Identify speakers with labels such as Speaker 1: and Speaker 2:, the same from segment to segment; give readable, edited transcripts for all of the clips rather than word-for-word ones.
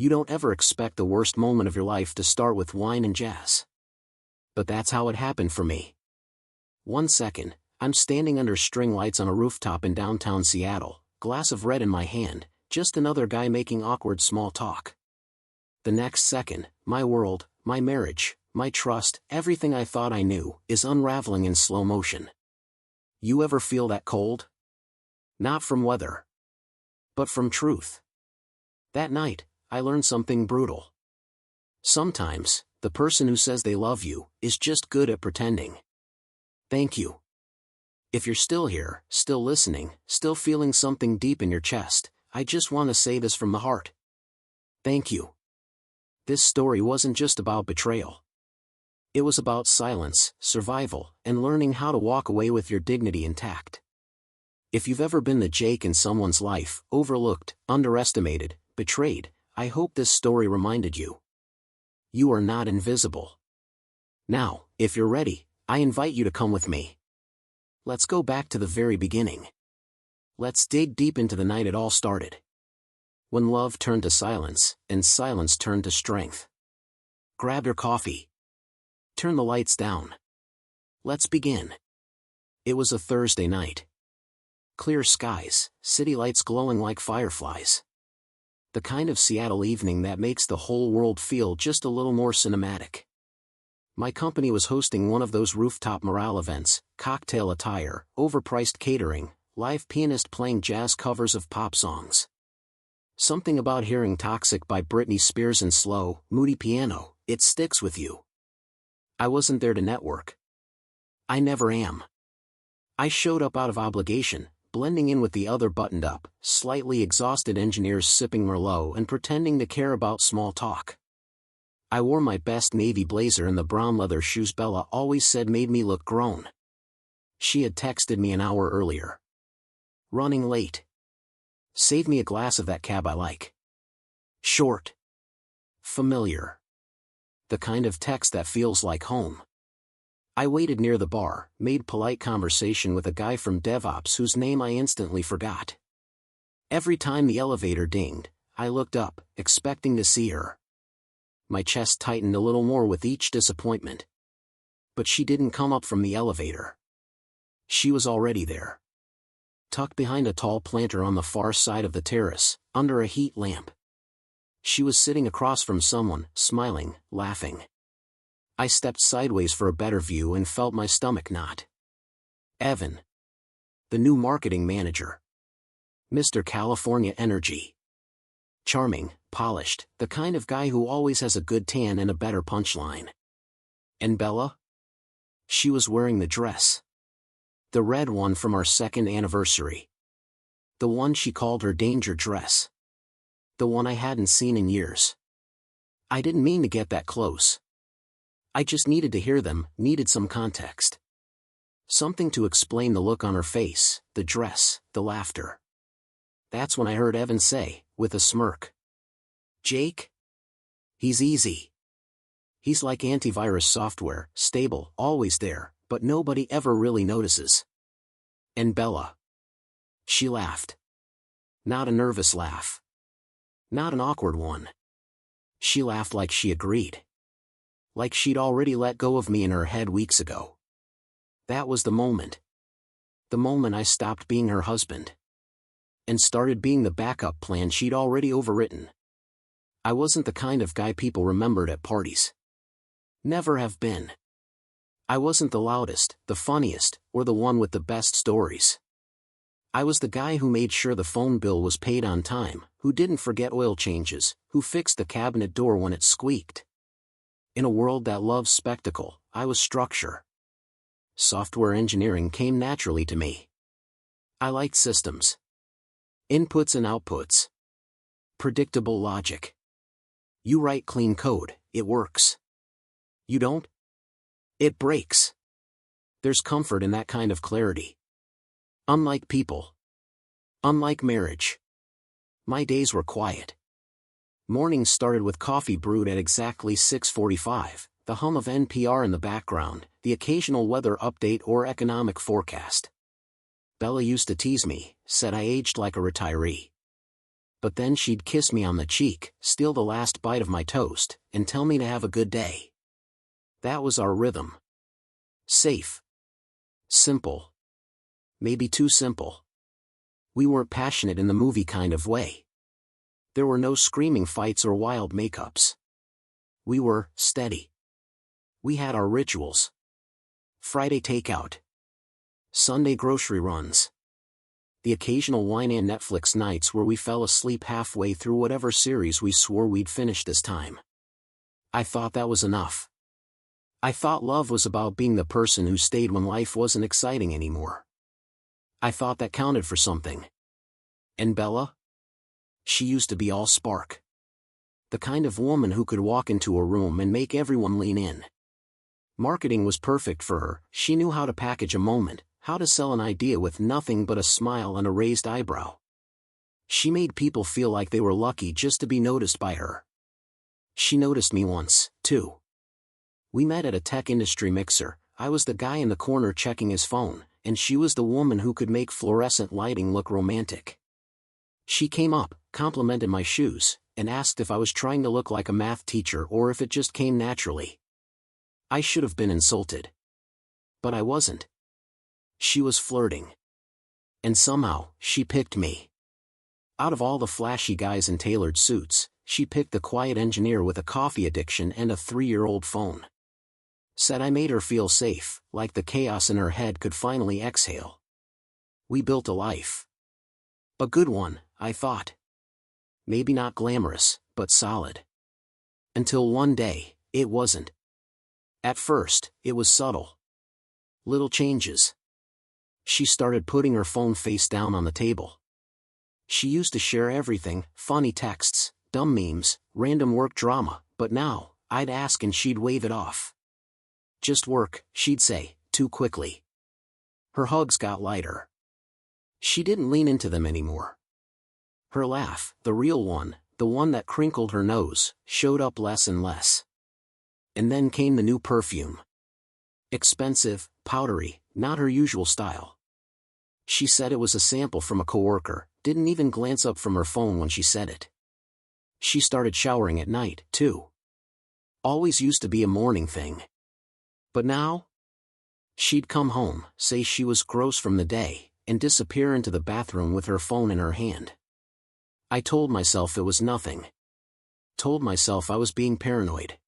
Speaker 1: You don't ever expect the worst moment of your life to start with wine and jazz. But that's how it happened for me. 1 second, I'm standing under string lights on a rooftop in downtown Seattle, glass of red in my hand, just another guy making awkward small talk. The next second, my world, my marriage, my trust, everything I thought I knew, is unraveling in slow motion. You ever feel that cold? Not from weather, but from truth. That night, I learned something brutal. Sometimes, the person who says they love you is just good at pretending. Thank you. If you're still here, still listening, still feeling something deep in your chest, I just want to say this from the heart. Thank you. This story wasn't just about betrayal. It was about silence, survival, and learning how to walk away with your dignity intact. If you've ever been the Jake in someone's life, overlooked, underestimated, betrayed, I hope this story reminded you. You are not invisible. Now, if you're ready, I invite you to come with me. Let's go back to the very beginning. Let's dig deep into the night it all started. When love turned to silence, and silence turned to strength. Grab your coffee. Turn the lights down. Let's begin. It was a Thursday night. Clear skies, city lights glowing like fireflies. The kind of Seattle evening that makes the whole world feel just a little more cinematic. My company was hosting one of those rooftop morale events, cocktail attire, overpriced catering, live pianist playing jazz covers of pop songs. Something about hearing Toxic by Britney Spears and slow, moody piano, it sticks with you. I wasn't there to network. I never am. I showed up out of obligation, blending in with the other buttoned-up, slightly exhausted engineers sipping Merlot and pretending to care about small talk. I wore my best navy blazer and the brown leather shoes Bella always said made me look grown. She had texted me an hour earlier. Running late. Save me a glass of that cab I like. Short. Familiar. The kind of text that feels like home. I waited near the bar, made polite conversation with a guy from DevOps whose name I instantly forgot. Every time the elevator dinged, I looked up, expecting to see her. My chest tightened a little more with each disappointment. But she didn't come up from the elevator. She was already there. Tucked behind a tall planter on the far side of the terrace, under a heat lamp. She was sitting across from someone, smiling, laughing. I stepped sideways for a better view and felt my stomach knot. Evan. The new marketing manager. Mr. California Energy. Charming, polished, the kind of guy who always has a good tan and a better punchline. And Bella? She was wearing the dress. The red one from our second anniversary. The one she called her danger dress. The one I hadn't seen in years. I didn't mean to get that close. I just needed to hear them, needed some context. Something to explain the look on her face, the dress, the laughter. That's when I heard Evan say, with a smirk. Jake? He's easy. He's like antivirus software, stable, always there, but nobody ever really notices. And Bella. She laughed. Not a nervous laugh. Not an awkward one. She laughed like she agreed. Like she'd already let go of me in her head weeks ago. That was the moment. The moment I stopped being her husband. And started being the backup plan she'd already overwritten. I wasn't the kind of guy people remembered at parties. Never have been. I wasn't the loudest, the funniest, or the one with the best stories. I was the guy who made sure the phone bill was paid on time, who didn't forget oil changes, who fixed the cabinet door when it squeaked. In a world that loves spectacle, I was structure. Software engineering came naturally to me. I liked systems. Inputs and outputs. Predictable logic. You write clean code, it works. You don't? It breaks. There's comfort in that kind of clarity. Unlike people. Unlike marriage. My days were quiet. Mornings started with coffee brewed at exactly 6:45, the hum of NPR in the background, the occasional weather update or economic forecast. Bella used to tease me, said I aged like a retiree. But then she'd kiss me on the cheek, steal the last bite of my toast, and tell me to have a good day. That was our rhythm. Safe. Simple. Maybe too simple. We weren't passionate in the movie kind of way. There were no screaming fights or wild makeups. We were steady. We had our rituals. Friday takeout. Sunday grocery runs. The occasional wine and Netflix nights where we fell asleep halfway through whatever series we swore we'd finish this time. I thought that was enough. I thought love was about being the person who stayed when life wasn't exciting anymore. I thought that counted for something. And Bella? She used to be all spark. The kind of woman who could walk into a room and make everyone lean in. Marketing was perfect for her. She knew how to package a moment, how to sell an idea with nothing but a smile and a raised eyebrow. She made people feel like they were lucky just to be noticed by her. She noticed me once, too. We met at a tech industry mixer. I was the guy in the corner checking his phone, and she was the woman who could make fluorescent lighting look romantic. She came up, complimented my shoes, and asked if I was trying to look like a math teacher or if it just came naturally. I should have been insulted. But I wasn't. She was flirting. And somehow, she picked me. Out of all the flashy guys in tailored suits, she picked the quiet engineer with a coffee addiction and a 3-year-old phone. Said I made her feel safe, like the chaos in her head could finally exhale. We built a life. A good one, I thought. Maybe not glamorous, but solid. Until one day, it wasn't. At first, it was subtle. Little changes. She started putting her phone face down on the table. She used to share everything, funny texts, dumb memes, random work drama, but now, I'd ask and she'd wave it off. Just work, she'd say, too quickly. Her hugs got lighter. She didn't lean into them anymore. Her laugh, the real one, the one that crinkled her nose, showed up less and less. And then came the new perfume. Expensive, powdery, not her usual style. She said it was a sample from a coworker, didn't even glance up from her phone when she said it. She started showering at night, too. Always used to be a morning thing. But now? She'd come home, say she was gross from the day, and disappear into the bathroom with her phone in her hand. I told myself it was nothing. Told myself I was being paranoid.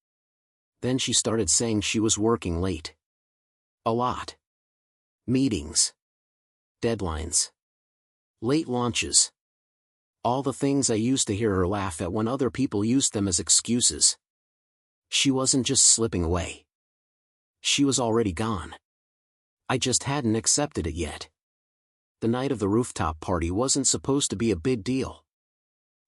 Speaker 1: Then she started saying she was working late. A lot. Meetings. Deadlines. Late launches. All the things I used to hear her laugh at when other people used them as excuses. She wasn't just slipping away. She was already gone. I just hadn't accepted it yet. The night of the rooftop party wasn't supposed to be a big deal.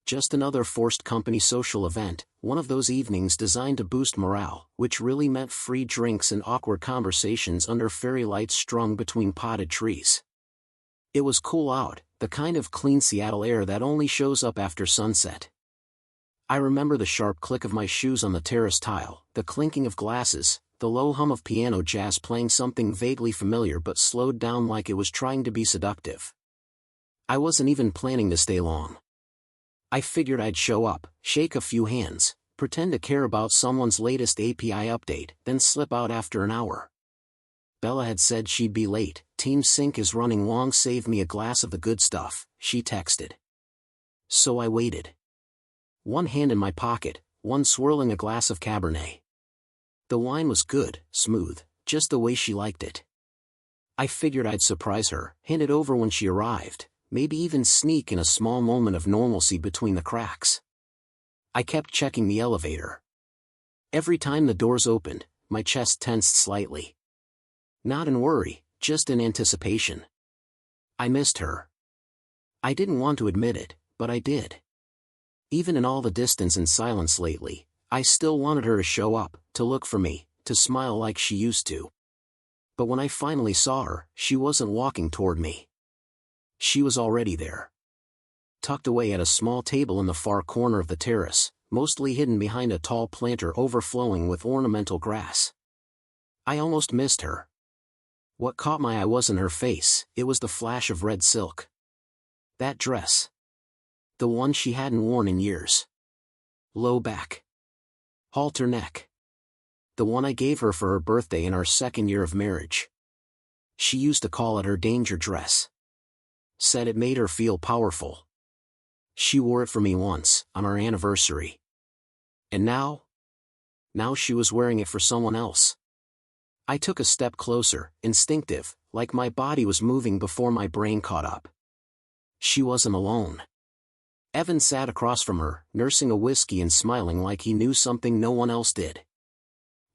Speaker 1: Just another forced company social event, one of those evenings designed to boost morale, which really meant free drinks and awkward conversations under fairy lights strung between potted trees. It was cool out, the kind of clean Seattle air that only shows up after sunset. I remember the sharp click of my shoes on the terrace tile, the clinking of glasses, the low hum of piano jazz playing something vaguely familiar but slowed down like it was trying to be seductive. I wasn't even planning to stay long. I figured I'd show up, shake a few hands, pretend to care about someone's latest API update, then slip out after an hour. Bella had said she'd be late. Team Sync is running long, save me a glass of the good stuff, she texted. So I waited. One hand in my pocket, one swirling a glass of Cabernet. The wine was good, smooth, just the way she liked it. I figured I'd surprise her, hand it over when she arrived, maybe even sneak in a small moment of normalcy between the cracks. I kept checking the elevator. Every time the doors opened, my chest tensed slightly. Not in worry, just in anticipation. I missed her. I didn't want to admit it, but I did. Even in all the distance and silence lately, I still wanted her to show up, to look for me, to smile like she used to. But when I finally saw her, she wasn't walking toward me. She was already there. Tucked away at a small table in the far corner of the terrace, mostly hidden behind a tall planter overflowing with ornamental grass. I almost missed her. What caught my eye wasn't her face, it was the flash of red silk. That dress. The one she hadn't worn in years. Low back. Halter neck. The one I gave her for her birthday in our 2nd year of marriage. She used to call it her danger dress. Said it made her feel powerful. She wore it for me once, on our anniversary. And now? Now she was wearing it for someone else. I took a step closer, instinctive, like my body was moving before my brain caught up. She wasn't alone. Evan sat across from her, nursing a whiskey and smiling like he knew something no one else did.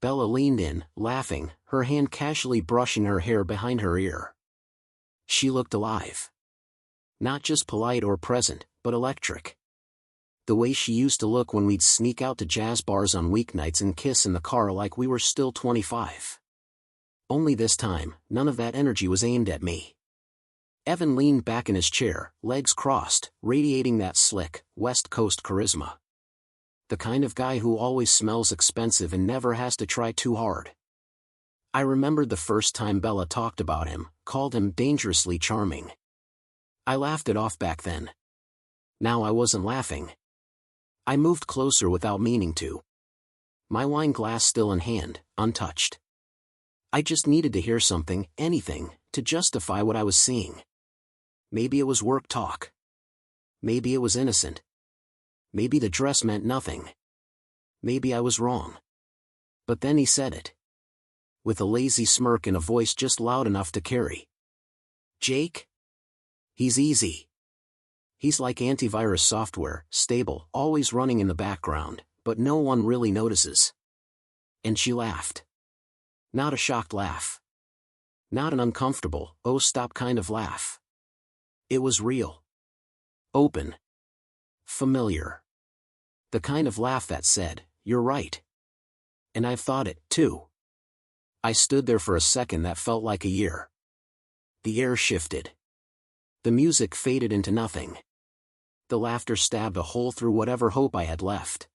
Speaker 1: Bella leaned in, laughing, her hand casually brushing her hair behind her ear. She looked alive. Not just polite or present, but electric. The way she used to look when we'd sneak out to jazz bars on weeknights and kiss in the car like we were still 25. Only this time, none of that energy was aimed at me. Evan leaned back in his chair, legs crossed, radiating that slick, West Coast charisma. The kind of guy who always smells expensive and never has to try too hard. I remembered the first time Bella talked about him, called him dangerously charming. I laughed it off back then. Now I wasn't laughing. I moved closer without meaning to. My wine glass still in hand, untouched. I just needed to hear something, anything, to justify what I was seeing. Maybe it was work talk. Maybe it was innocent. Maybe the dress meant nothing. Maybe I was wrong. But then he said it. With a lazy smirk and a voice just loud enough to carry. Jake? He's easy. He's like antivirus software, stable, always running in the background, but no one really notices. And she laughed. Not a shocked laugh. Not an uncomfortable, oh stop kind of laugh. It was real. Open. Familiar. The kind of laugh that said, "You're right." And I've thought it, too. I stood there for a second that felt like a year. The air shifted. The music faded into nothing. The laughter stabbed a hole through whatever hope I had left.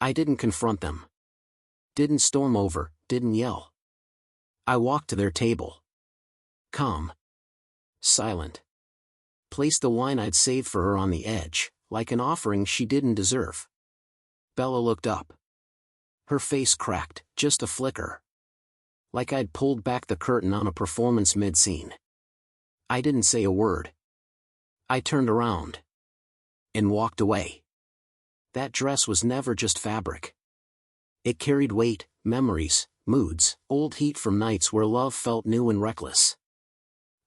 Speaker 1: I didn't confront them. Didn't storm over, didn't yell. I walked to their table. Calm. Silent. Placed the wine I'd saved for her on the edge, like an offering she didn't deserve. Bella looked up. Her face cracked, just a flicker. Like I'd pulled back the curtain on a performance mid-scene. I didn't say a word. I turned around. And walked away. That dress was never just fabric. It carried weight, memories, moods, old heat from nights where love felt new and reckless.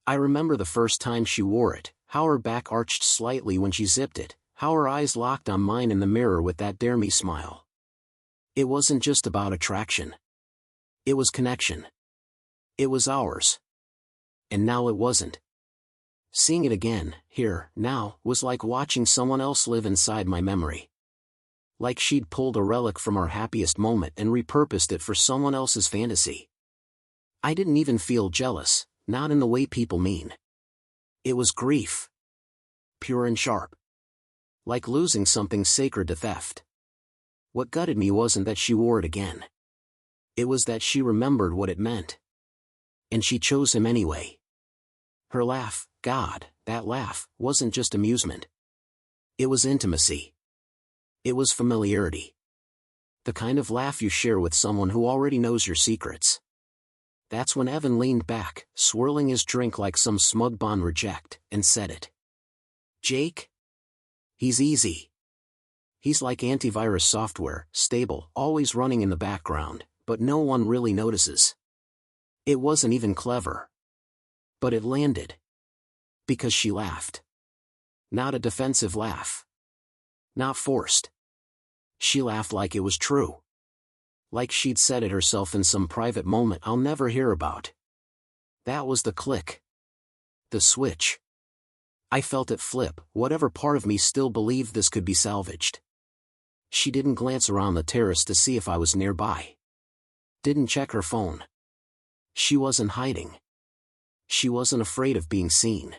Speaker 1: I remember the first time she wore it, how her back arched slightly when she zipped it, how her eyes locked on mine in the mirror with that dare me smile. It wasn't just about attraction. It was connection. It was ours. And now it wasn't. Seeing it again, here, now, was like watching someone else live inside my memory. Like she'd pulled a relic from our happiest moment and repurposed it for someone else's fantasy. I didn't even feel jealous, not in the way people mean. It was grief. Pure and sharp. Like losing something sacred to theft. What gutted me wasn't that she wore it again. It was that she remembered what it meant. And she chose him anyway. Her laugh, God, that laugh, wasn't just amusement. It was intimacy. It was familiarity. The kind of laugh you share with someone who already knows your secrets. That's when Evan leaned back, swirling his drink like some smug Bond reject, and said it. Jake? He's easy. He's like antivirus software, stable, always running in the background, but no one really notices. It wasn't even clever. But it landed. Because she laughed. Not a defensive laugh. Not forced. She laughed like it was true. Like she'd said it herself in some private moment I'll never hear about. That was the click. The switch. I felt it flip, whatever part of me still believed this could be salvaged. She didn't glance around the terrace to see if I was nearby. Didn't check her phone. She wasn't hiding. She wasn't afraid of being seen.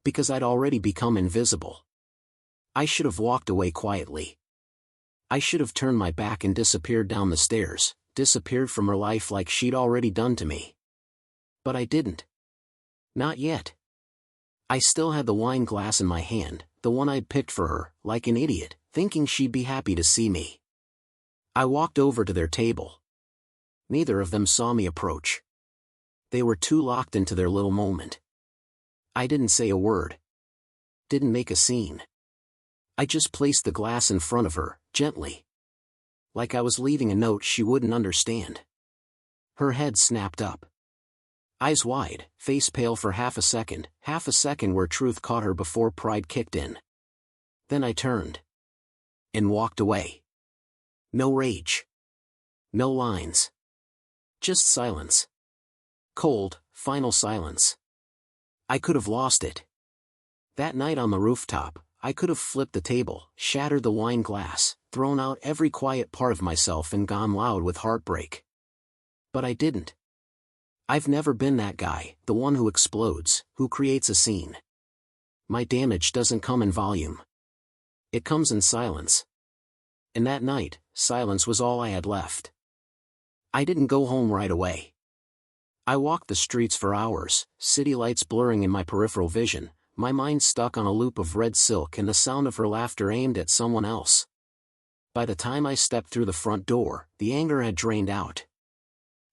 Speaker 1: Because I'd already become invisible. I should have walked away quietly. I should have turned my back and disappeared down the stairs, disappeared from her life like she'd already done to me. But I didn't. Not yet. I still had the wine glass in my hand, the one I'd picked for her, like an idiot, thinking she'd be happy to see me. I walked over to their table. Neither of them saw me approach. They were too locked into their little moment. I didn't say a word. Didn't make a scene. I just placed the glass in front of her, gently. Like I was leaving a note she wouldn't understand. Her head snapped up. Eyes wide, face pale for half a second where truth caught her before pride kicked in. Then I turned. And walked away. No rage. No lines. Just silence. Cold, final silence. I could have lost it. That night on the rooftop, I could have flipped the table, shattered the wine glass, thrown out every quiet part of myself and gone loud with heartbreak. But I didn't. I've never been that guy, the one who explodes, who creates a scene. My damage doesn't come in volume. It comes in silence. And that night, silence was all I had left. I didn't go home right away. I walked the streets for hours, city lights blurring in my peripheral vision, my mind stuck on a loop of red silk and the sound of her laughter aimed at someone else. By the time I stepped through the front door, the anger had drained out.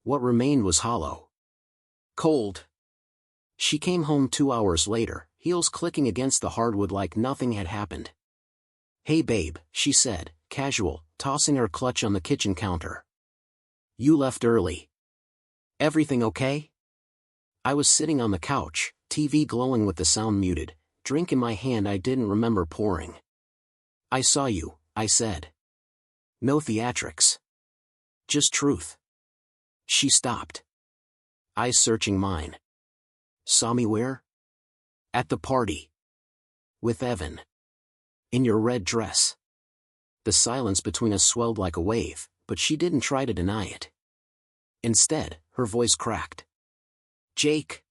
Speaker 1: What remained was hollow. Cold. She came home 2 hours later, heels clicking against the hardwood like nothing had happened. "Hey babe," she said, casual, tossing her clutch on the kitchen counter. "You left early. Everything okay?" I was sitting on the couch, TV glowing with the sound muted, drink in my hand I didn't remember pouring. "I saw you," I said. "No theatrics. Just truth." She stopped. Eyes searching mine. "Saw me where?" "At the party. With Evan. In your red dress." The silence between us swelled like a wave, but she didn't try to deny it. Instead, her voice cracked. "Jake.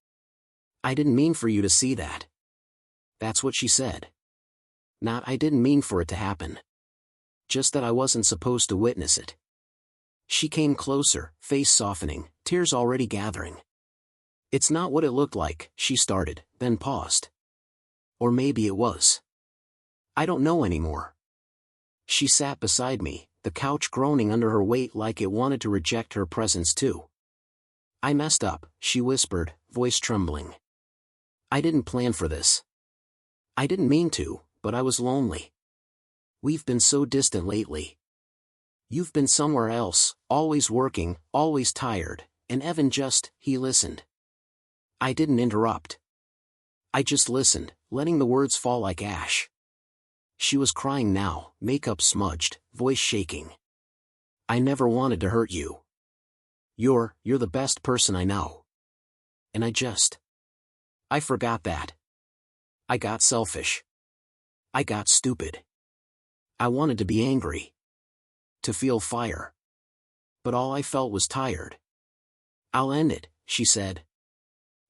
Speaker 1: I didn't mean for you to see that." That's what she said. Not I didn't mean for it to happen. Just that I wasn't supposed to witness it. She came closer, face softening, tears already gathering. "It's not what it looked like," she started, then paused. "Or maybe it was. I don't know anymore." She sat beside me, the couch groaning under her weight like it wanted to reject her presence too. "I messed up," she whispered, voice trembling. "I didn't plan for this. I didn't mean to, but I was lonely. We've been so distant lately. You've been somewhere else, always working, always tired, and Evan he listened." I didn't interrupt. I just listened, letting the words fall like ash. She was crying now, makeup smudged, voice shaking. "I never wanted to hurt you. You're the best person I know. And I forgot that. I got selfish. I got stupid. I wanted to be angry. To feel fire. But all I felt was tired." "I'll end it," she said.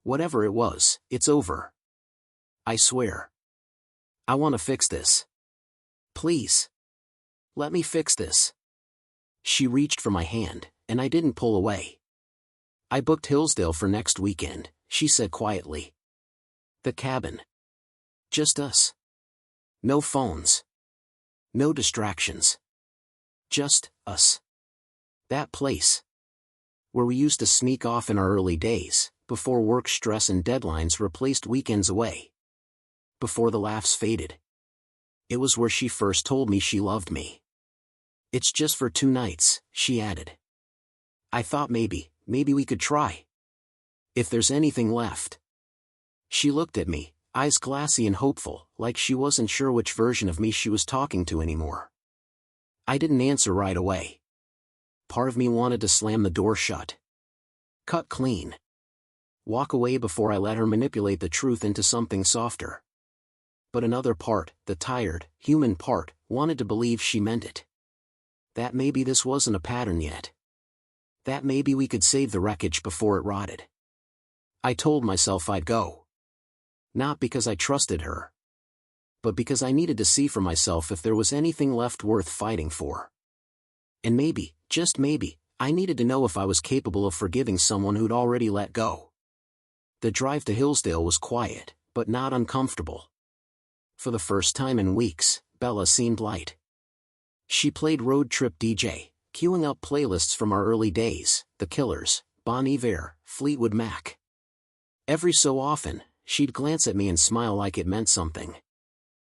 Speaker 1: "Whatever it was, it's over. I swear. I want to fix this. Please. Let me fix this." She reached for my hand, and I didn't pull away. "I booked Hillsdale for next weekend," she said quietly. "The cabin. Just us. No phones. No distractions. Just us. That place. Where we used to sneak off in our early days, before work stress and deadlines replaced weekends away. Before the laughs faded. It was where she first told me she loved me. It's just for 2 nights, she added. I thought maybe we could try. If there's anything left. She looked at me, eyes glassy and hopeful, like she wasn't sure which version of me she was talking to anymore. I didn't answer right away. Part of me wanted to slam the door shut. Cut clean. Walk away before I let her manipulate the truth into something softer. But another part, the tired, human part, wanted to believe she meant it. That maybe this wasn't a pattern yet. That maybe we could save the wreckage before it rotted. I told myself I'd go. Not because I trusted her. But because I needed to see for myself if there was anything left worth fighting for. And maybe, just maybe, I needed to know if I was capable of forgiving someone who'd already let go. The drive to Hillsdale was quiet, but not uncomfortable. For the first time in weeks, Bella seemed light. She played road trip DJ, queuing up playlists from our early days, The Killers, Bon Iver, Fleetwood Mac. Every so often, she'd glance at me and smile like it meant something.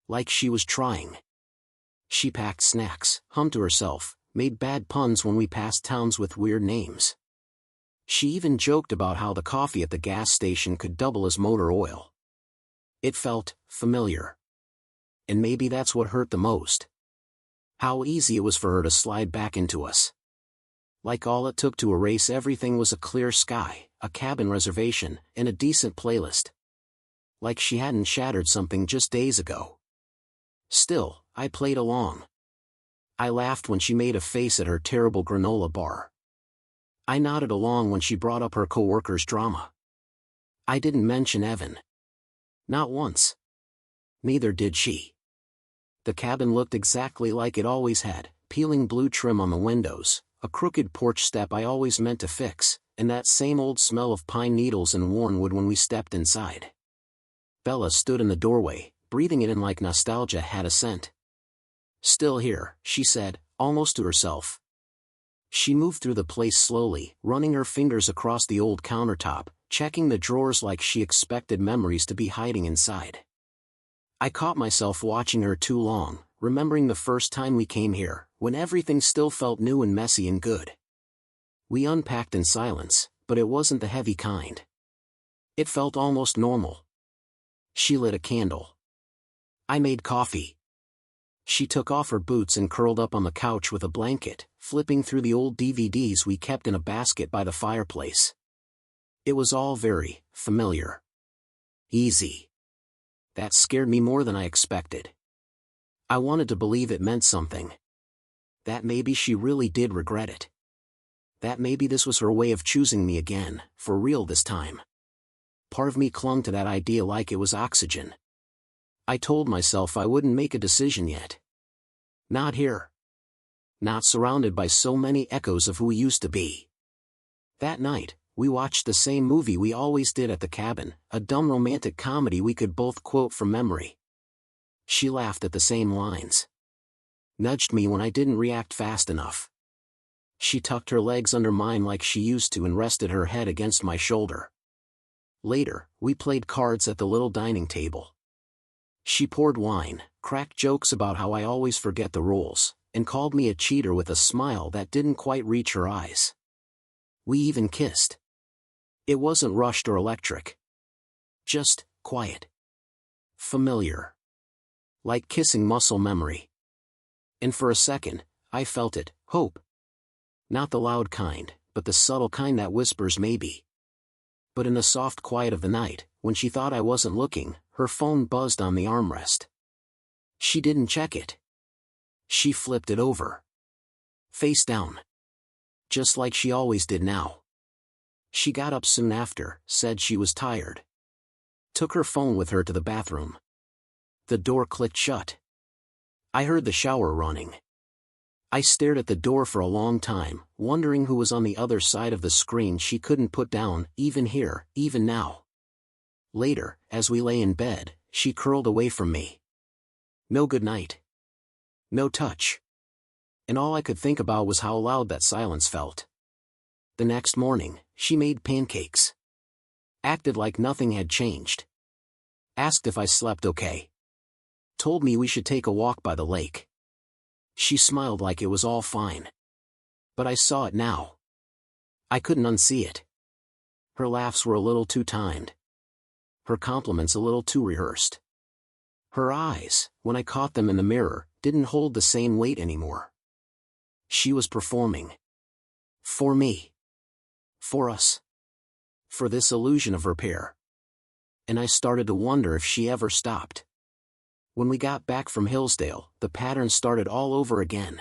Speaker 1: Like she was trying. She packed snacks, hummed to herself, made bad puns when we passed towns with weird names. She even joked about how the coffee at the gas station could double as motor oil. It felt familiar. And maybe that's what hurt the most. How easy it was for her to slide back into us. Like all it took to erase everything was a clear sky, a cabin reservation, and a decent playlist. Like she hadn't shattered something just days ago. Still, I played along. I laughed when she made a face at her terrible granola bar. I nodded along when she brought up her coworker's drama. I didn't mention Evan. Not once. Neither did she. The cabin looked exactly like it always had, peeling blue trim on the windows, a crooked porch step I always meant to fix, and that same old smell of pine needles and worn wood when we stepped inside. Bella stood in the doorway, breathing it in like nostalgia had a scent. "Still here," she said, almost to herself. She moved through the place slowly, running her fingers across the old countertop, checking the drawers like she expected memories to be hiding inside. I caught myself watching her too long, remembering the first time we came here, when everything still felt new and messy and good. We unpacked in silence, but it wasn't the heavy kind. It felt almost normal. She lit a candle. I made coffee. She took off her boots and curled up on the couch with a blanket, flipping through the old DVDs we kept in a basket by the fireplace. It was all very familiar. Easy. That scared me more than I expected. I wanted to believe it meant something. That maybe she really did regret it. That maybe this was her way of choosing me again, for real this time. Part of me clung to that idea like it was oxygen. I told myself I wouldn't make a decision yet. Not here. Not surrounded by so many echoes of who we used to be. That night, we watched the same movie we always did at the cabin, a dumb romantic comedy we could both quote from memory. She laughed at the same lines. Nudged me when I didn't react fast enough. She tucked her legs under mine like she used to and rested her head against my shoulder. Later, we played cards at the little dining table. She poured wine, cracked jokes about how I always forget the rules, and called me a cheater with a smile that didn't quite reach her eyes. We even kissed. It wasn't rushed or electric. Just quiet. Familiar. Like kissing muscle memory. And for a second, I felt it, hope. Not the loud kind, but the subtle kind that whispers maybe. But in the soft quiet of the night, when she thought I wasn't looking, her phone buzzed on the armrest. She didn't check it. She flipped it over. Face down. Just like she always did now. She got up soon after, said she was tired. Took her phone with her to the bathroom. The door clicked shut. I heard the shower running. I stared at the door for a long time, wondering who was on the other side of the screen she couldn't put down, even here, even now. Later, as we lay in bed, she curled away from me. No goodnight. No touch. And all I could think about was how loud that silence felt. The next morning, she made pancakes. Acted like nothing had changed. Asked if I slept okay. Told me we should take a walk by the lake. She smiled like it was all fine. But I saw it now. I couldn't unsee it. Her laughs were a little too timed. Her compliments a little too rehearsed. Her eyes, when I caught them in the mirror, didn't hold the same weight anymore. She was performing. For me. For us. For this illusion of repair. And I started to wonder if she ever stopped. When we got back from Hillsdale, the pattern started all over again.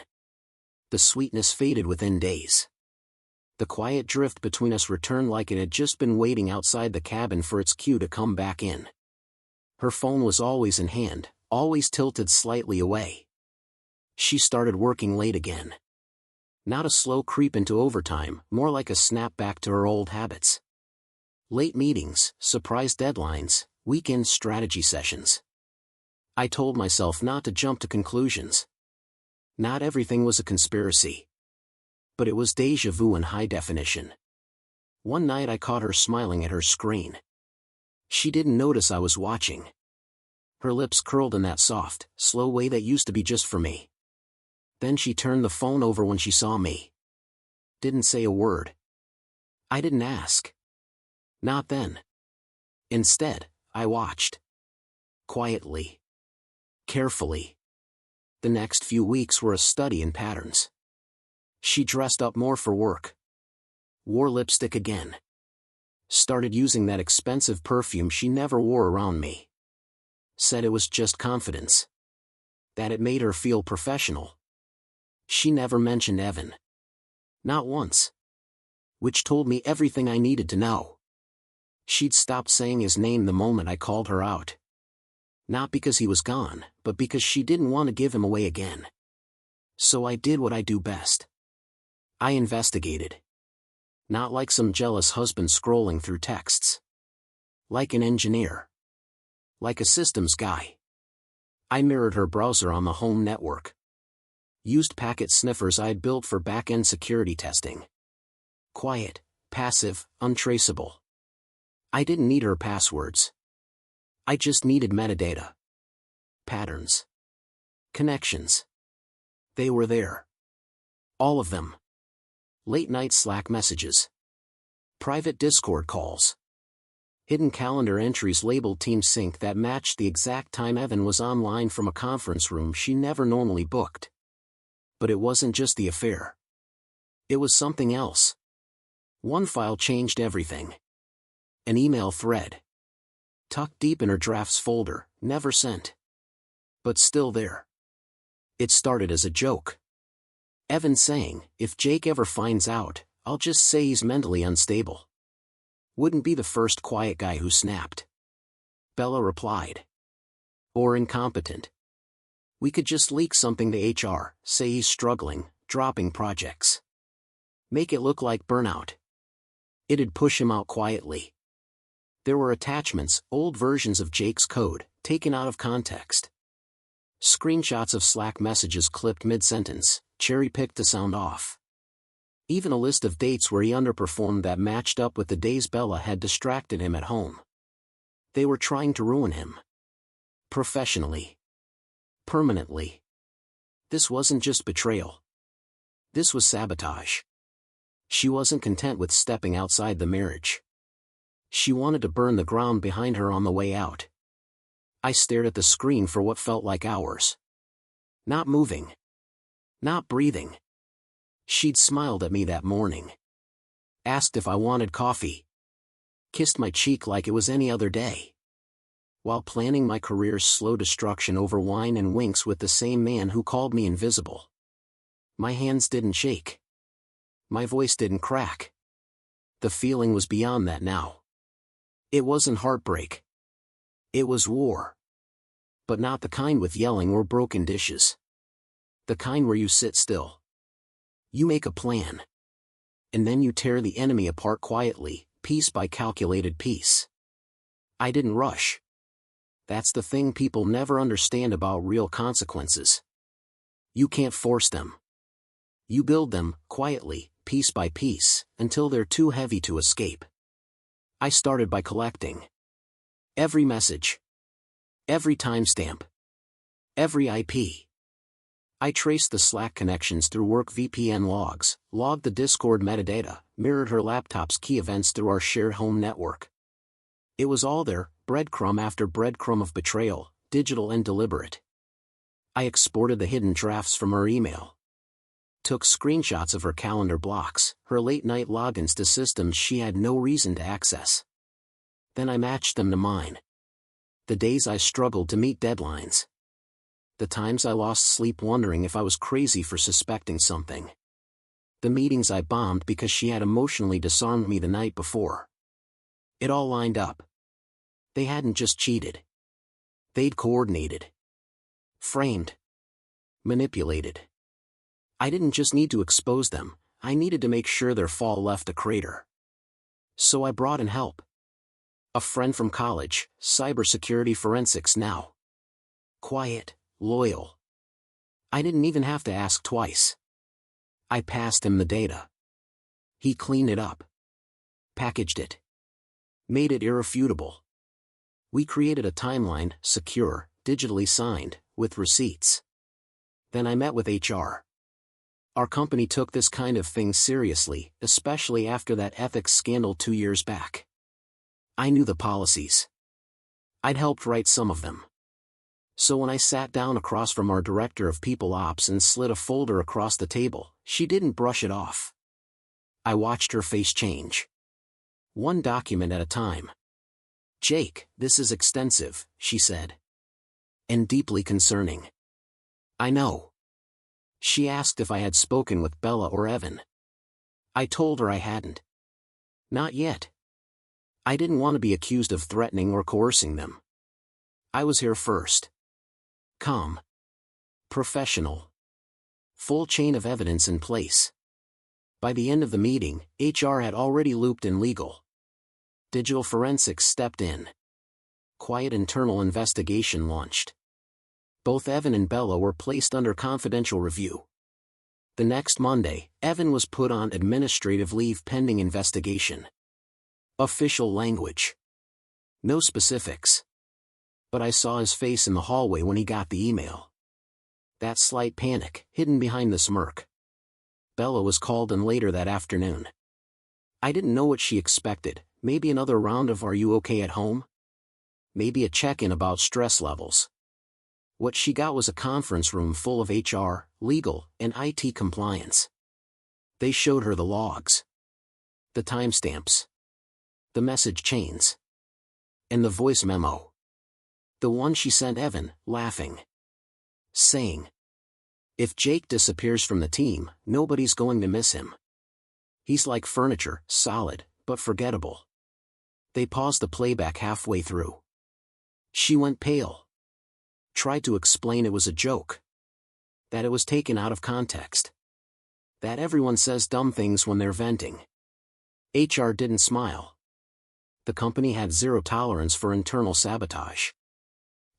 Speaker 1: The sweetness faded within days. The quiet drift between us returned like it had just been waiting outside the cabin for its cue to come back in. Her phone was always in hand, always tilted slightly away. She started working late again. Not a slow creep into overtime, more like a snap back to her old habits. Late meetings, surprise deadlines, weekend strategy sessions. I told myself not to jump to conclusions. Not everything was a conspiracy. But it was déjà vu in high definition. One night I caught her smiling at her screen. She didn't notice I was watching. Her lips curled in that soft, slow way that used to be just for me. Then she turned the phone over when she saw me. Didn't say a word. I didn't ask. Not then. Instead, I watched. Quietly. Carefully. The next few weeks were a study in patterns. She dressed up more for work. Wore lipstick again. Started using that expensive perfume she never wore around me. Said it was just confidence. That it made her feel professional. She never mentioned Evan. Not once. Which told me everything I needed to know. She'd stopped saying his name the moment I called her out. Not because he was gone, but because she didn't want to give him away again. So I did what I do best. I investigated. Not like some jealous husband scrolling through texts. Like an engineer. Like a systems guy. I mirrored her browser on the home network. Used packet sniffers I'd built for back-end security testing. Quiet, passive, untraceable. I didn't need her passwords. I just needed metadata. Patterns. Connections. They were there. All of them. Late-night Slack messages. Private Discord calls. Hidden calendar entries labeled Team Sync that matched the exact time Evan was online from a conference room she never normally booked. But it wasn't just the affair. It was something else. One file changed everything. An email thread. Tucked deep in her drafts folder, never sent. But still there. It started as a joke. Evan saying, "If Jake ever finds out, I'll just say he's mentally unstable." Wouldn't be the first quiet guy who snapped. Bella replied. Or incompetent. We could just leak something to HR, say he's struggling, dropping projects. Make it look like burnout. It'd push him out quietly. There were attachments, old versions of Jake's code, taken out of context. Screenshots of Slack messages clipped mid-sentence, cherry-picked to sound off. Even a list of dates where he underperformed that matched up with the days Bella had distracted him at home. They were trying to ruin him. Professionally. Permanently. This wasn't just betrayal. This was sabotage. She wasn't content with stepping outside the marriage. She wanted to burn the ground behind her on the way out. I stared at the screen for what felt like hours. Not moving. Not breathing. She'd smiled at me that morning. Asked if I wanted coffee. Kissed my cheek like it was any other day. While planning my career's slow destruction over wine and winks with the same man who called me invisible. My hands didn't shake. My voice didn't crack. The feeling was beyond that now. It wasn't heartbreak. It was war. But not the kind with yelling or broken dishes. The kind where you sit still. You make a plan. And then you tear the enemy apart quietly, piece by calculated piece. I didn't rush. That's the thing people never understand about real consequences. You can't force them. You build them, quietly, piece by piece, until they're too heavy to escape. I started by collecting. Every message. Every timestamp. Every IP. I traced the Slack connections through work VPN logs, logged the Discord metadata, mirrored her laptop's key events through our shared home network. It was all there, breadcrumb after breadcrumb of betrayal, digital and deliberate. I exported the hidden drafts from her email. Took screenshots of her calendar blocks, her late-night logins to systems she had no reason to access. Then I matched them to mine. The days I struggled to meet deadlines. The times I lost sleep wondering if I was crazy for suspecting something. The meetings I bombed because she had emotionally disarmed me the night before. It all lined up. They hadn't just cheated. They'd coordinated. Framed. Manipulated. I didn't just need to expose them, I needed to make sure their fall left a crater. So I brought in help. A friend from college, cybersecurity forensics now. Quiet, loyal. I didn't even have to ask twice. I passed him the data. He cleaned it up. Packaged it. Made it irrefutable. We created a timeline, secure, digitally signed, with receipts. Then I met with HR. Our company took this kind of thing seriously, especially after that ethics scandal 2 years back. I knew the policies. I'd helped write some of them. So when I sat down across from our director of people ops and slid a folder across the table, she didn't brush it off. I watched her face change. One document at a time. "Jake, this is extensive," she said. "And deeply concerning." "I know." She asked if I had spoken with Bella or Evan. I told her I hadn't. Not yet. I didn't want to be accused of threatening or coercing them. I was here first. Calm. Professional. Full chain of evidence in place. By the end of the meeting, HR had already looped in legal. Digital forensics stepped in. Quiet internal investigation launched. Both Evan and Bella were placed under confidential review. The next Monday, Evan was put on administrative leave pending investigation. Official language. No specifics. But I saw his face in the hallway when he got the email. That slight panic, hidden behind the smirk. Bella was called in later that afternoon. I didn't know what she expected, maybe another round of "Are you okay at home?" Maybe a check-in about stress levels. What she got was a conference room full of HR, legal, and IT compliance. They showed her the logs. The timestamps. The message chains. And the voice memo. The one she sent Evan, laughing. Saying, "If Jake disappears from the team, nobody's going to miss him. He's like furniture, solid, but forgettable." They paused the playback halfway through. She went pale. Tried to explain it was a joke. That it was taken out of context. That everyone says dumb things when they're venting. HR didn't smile. The company had zero tolerance for internal sabotage.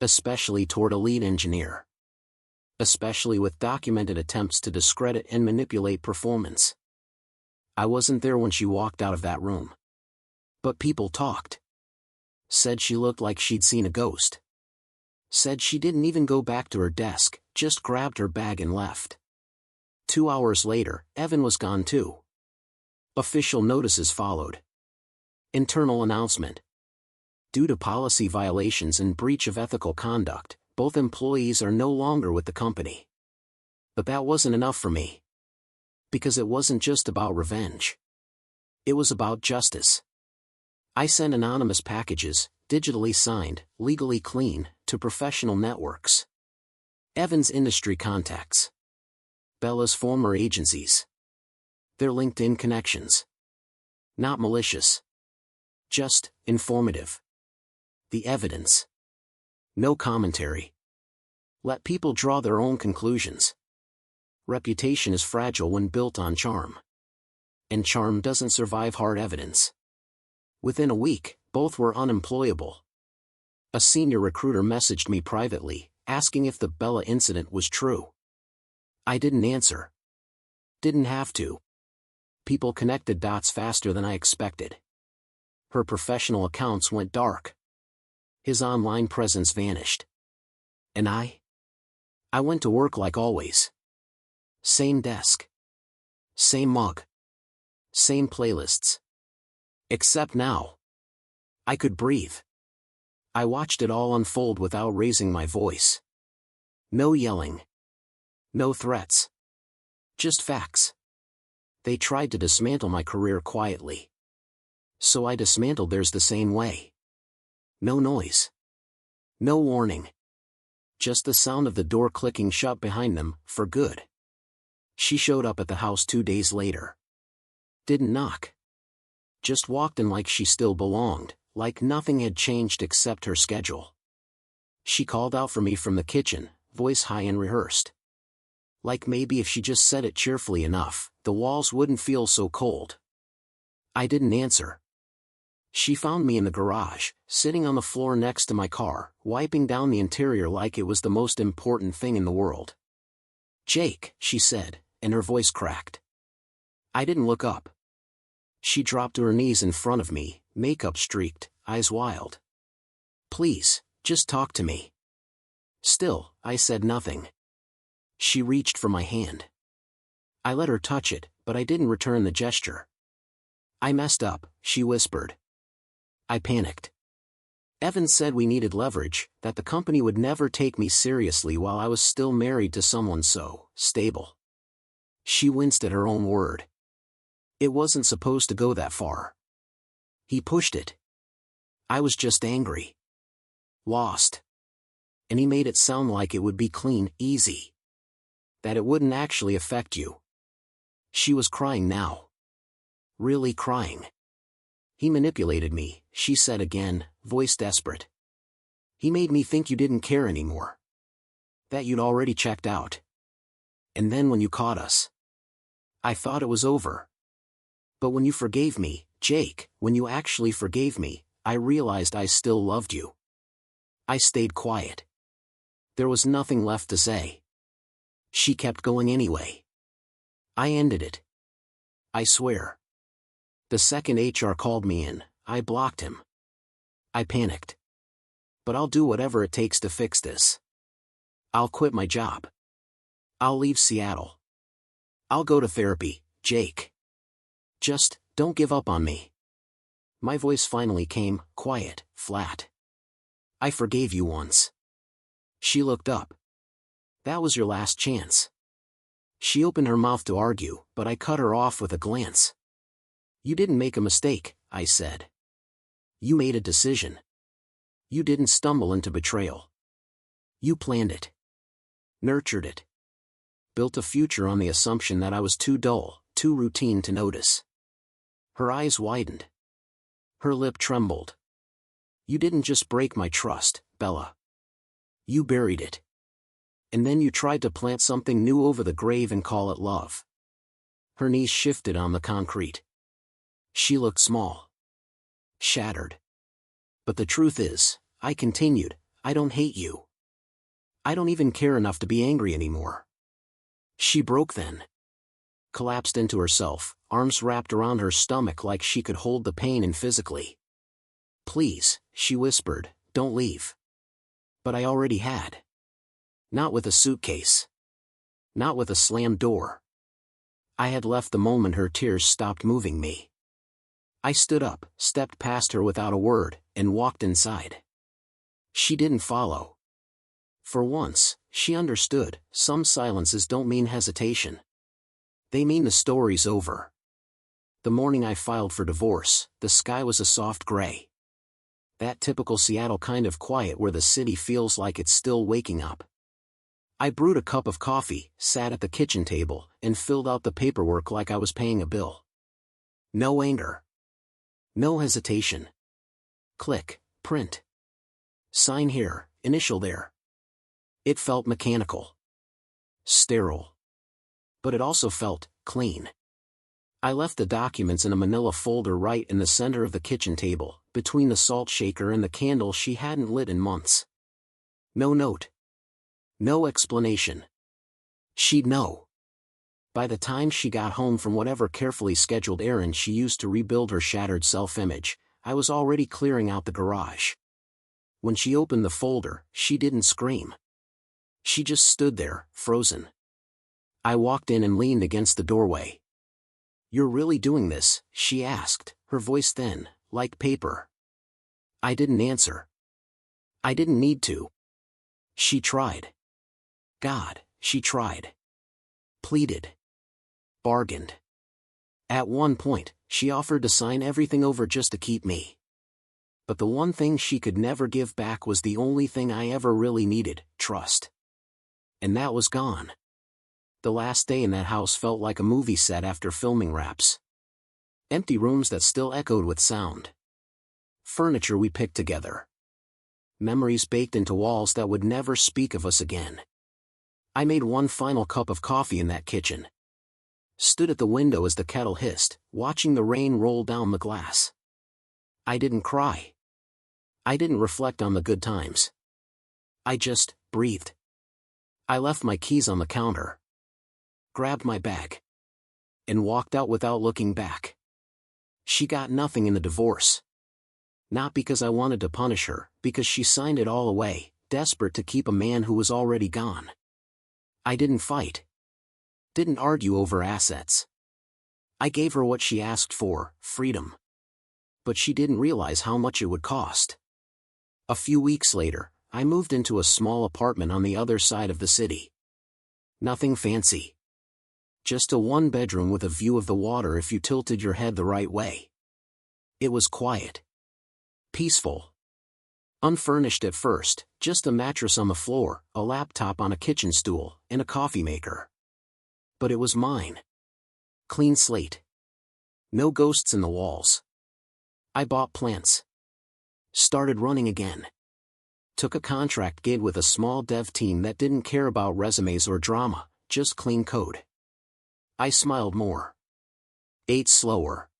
Speaker 1: Especially toward a lead engineer. Especially with documented attempts to discredit and manipulate performance. I wasn't there when she walked out of that room. But people talked. Said she looked like she'd seen a ghost. Said she didn't even go back to her desk, just grabbed her bag and left. 2 hours later, Evan was gone too. Official notices followed. Internal announcement. Due to policy violations and breach of ethical conduct, both employees are no longer with the company. But that wasn't enough for me. Because it wasn't just about revenge. It was about justice. I sent anonymous packages, digitally signed, legally clean, to professional networks. Evan's industry contacts. Bella's former agencies. Their LinkedIn connections. Not malicious. Just informative. The evidence. No commentary. Let people draw their own conclusions. Reputation is fragile when built on charm. And charm doesn't survive hard evidence. Within a week, both were unemployable. A senior recruiter messaged me privately, asking if the Bella incident was true. I didn't answer. Didn't have to. People connected dots faster than I expected. Her professional accounts went dark. His online presence vanished. And I went to work like always. Same desk. Same mug. Same playlists. Except now. I could breathe. I watched it all unfold without raising my voice. No yelling. No threats. Just facts. They tried to dismantle my career quietly. So I dismantled theirs the same way. No noise. No warning. Just the sound of the door clicking shut behind them, for good. She showed up at the house 2 days later. Didn't knock. Just walked in like she still belonged, like nothing had changed except her schedule. She called out for me from the kitchen, voice high and rehearsed. Like maybe if she just said it cheerfully enough, the walls wouldn't feel so cold. I didn't answer. She found me in the garage, sitting on the floor next to my car, wiping down the interior like it was the most important thing in the world. "Jake," she said, and her voice cracked. I didn't look up. She dropped to her knees in front of me, makeup streaked, eyes wild. "Please, just talk to me." Still, I said nothing. She reached for my hand. I let her touch it, but I didn't return the gesture. "I messed up," she whispered. I panicked. Evan said we needed leverage, that the company would never take me seriously while I was still married to someone so stable. She winced at her own word. It wasn't supposed to go that far. He pushed it. I was just angry. Lost. And he made it sound like it would be clean, easy. That it wouldn't actually affect you. She was crying now. Really crying. "He manipulated me," she said again, voice desperate. "He made me think you didn't care anymore. That you'd already checked out. And then when you caught us, I thought it was over. But when you forgave me, Jake, when you actually forgave me, I realized I still loved you." I stayed quiet. There was nothing left to say. She kept going anyway. I ended it. I swear. The second HR called me in, I blocked him. I panicked. But I'll do whatever it takes to fix this. I'll quit my job. I'll leave Seattle. I'll go to therapy, Jake. Just, don't give up on me. My voice finally came, quiet, flat. "I forgave you once." She looked up. "That was your last chance." She opened her mouth to argue, but I cut her off with a glance. "You didn't make a mistake," I said. "You made a decision. You didn't stumble into betrayal. You planned it. Nurtured it. Built a future on the assumption that I was too dull, too routine to notice." Her eyes widened. Her lip trembled. "You didn't just break my trust, Bella. You buried it. And then you tried to plant something new over the grave and call it love." Her knees shifted on the concrete. She looked small. Shattered. "But the truth is," I continued, "I don't hate you. I don't even care enough to be angry anymore." She broke then. Collapsed into herself, arms wrapped around her stomach like she could hold the pain in physically. "Please," she whispered, "don't leave." But I already had. Not with a suitcase. Not with a slammed door. I had left the moment her tears stopped moving me. I stood up, stepped past her without a word, and walked inside. She didn't follow. For once, she understood, some silences don't mean hesitation. They mean the story's over. The morning I filed for divorce, the sky was a soft gray. That typical Seattle kind of quiet where the city feels like it's still waking up. I brewed a cup of coffee, sat at the kitchen table, and filled out the paperwork like I was paying a bill. No anger. No hesitation. Click, print. Sign here, initial there. It felt mechanical. Sterile. But it also felt clean. I left the documents in a manila folder right in the center of the kitchen table, between the salt shaker and the candle she hadn't lit in months. No note. No explanation. She'd know. By the time she got home from whatever carefully scheduled errand she used to rebuild her shattered self-image, I was already clearing out the garage. When she opened the folder, she didn't scream. She just stood there, frozen. I walked in and leaned against the doorway. "You're really doing this?" she asked, her voice thin, like paper. I didn't answer. I didn't need to. She tried. God, she tried. Pleaded. Bargained. At one point, she offered to sign everything over just to keep me. But the one thing she could never give back was the only thing I ever really needed, trust. And that was gone. The last day in that house felt like a movie set after filming wraps. Empty rooms that still echoed with sound. Furniture we picked together. Memories baked into walls that would never speak of us again. I made one final cup of coffee in that kitchen. Stood at the window as the kettle hissed, watching the rain roll down the glass. I didn't cry. I didn't reflect on the good times. I just breathed. I left my keys on the counter, grabbed my bag, and walked out without looking back. She got nothing in the divorce. Not because I wanted to punish her, because she signed it all away, desperate to keep a man who was already gone. I didn't fight. Didn't argue over assets. I gave her what she asked for, freedom. But she didn't realize how much it would cost. A few weeks later, I moved into a small apartment on the other side of the city. Nothing fancy. Just a one-bedroom with a view of the water if you tilted your head the right way. It was quiet. Peaceful. Unfurnished at first, just a mattress on the floor, a laptop on a kitchen stool, and a coffee maker. But it was mine. Clean slate. No ghosts in the walls. I bought plants. Started running again. Took a contract gig with a small dev team that didn't care about resumes or drama, just clean code. I smiled more. Ate slower.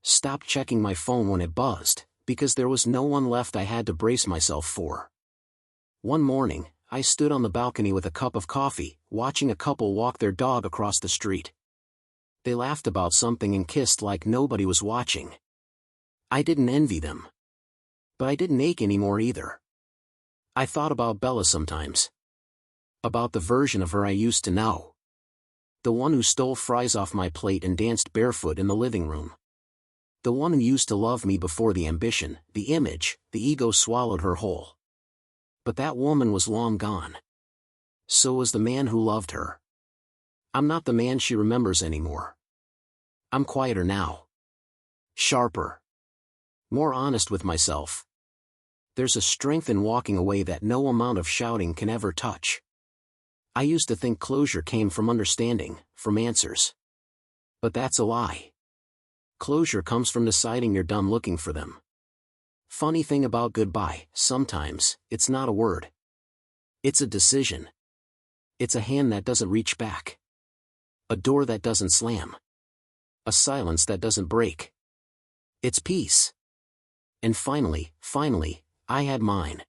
Speaker 1: Stopped checking my phone when it buzzed, because there was no one left I had to brace myself for. One morning, I stood on the balcony with a cup of coffee, watching a couple walk their dog across the street. They laughed about something and kissed like nobody was watching. I didn't envy them. But I didn't ache anymore either. I thought about Bella sometimes. About the version of her I used to know. The one who stole fries off my plate and danced barefoot in the living room. The one who used to love me before the ambition, the image, the ego swallowed her whole. But that woman was long gone. So was the man who loved her. I'm not the man she remembers anymore. I'm quieter now. Sharper. More honest with myself. There's a strength in walking away that no amount of shouting can ever touch. I used to think closure came from understanding, from answers. But that's a lie. Closure comes from deciding you're done looking for them. Funny thing about goodbye, sometimes, it's not a word. It's a decision. It's a hand that doesn't reach back. A door that doesn't slam. A silence that doesn't break. It's peace. And finally, I had mine.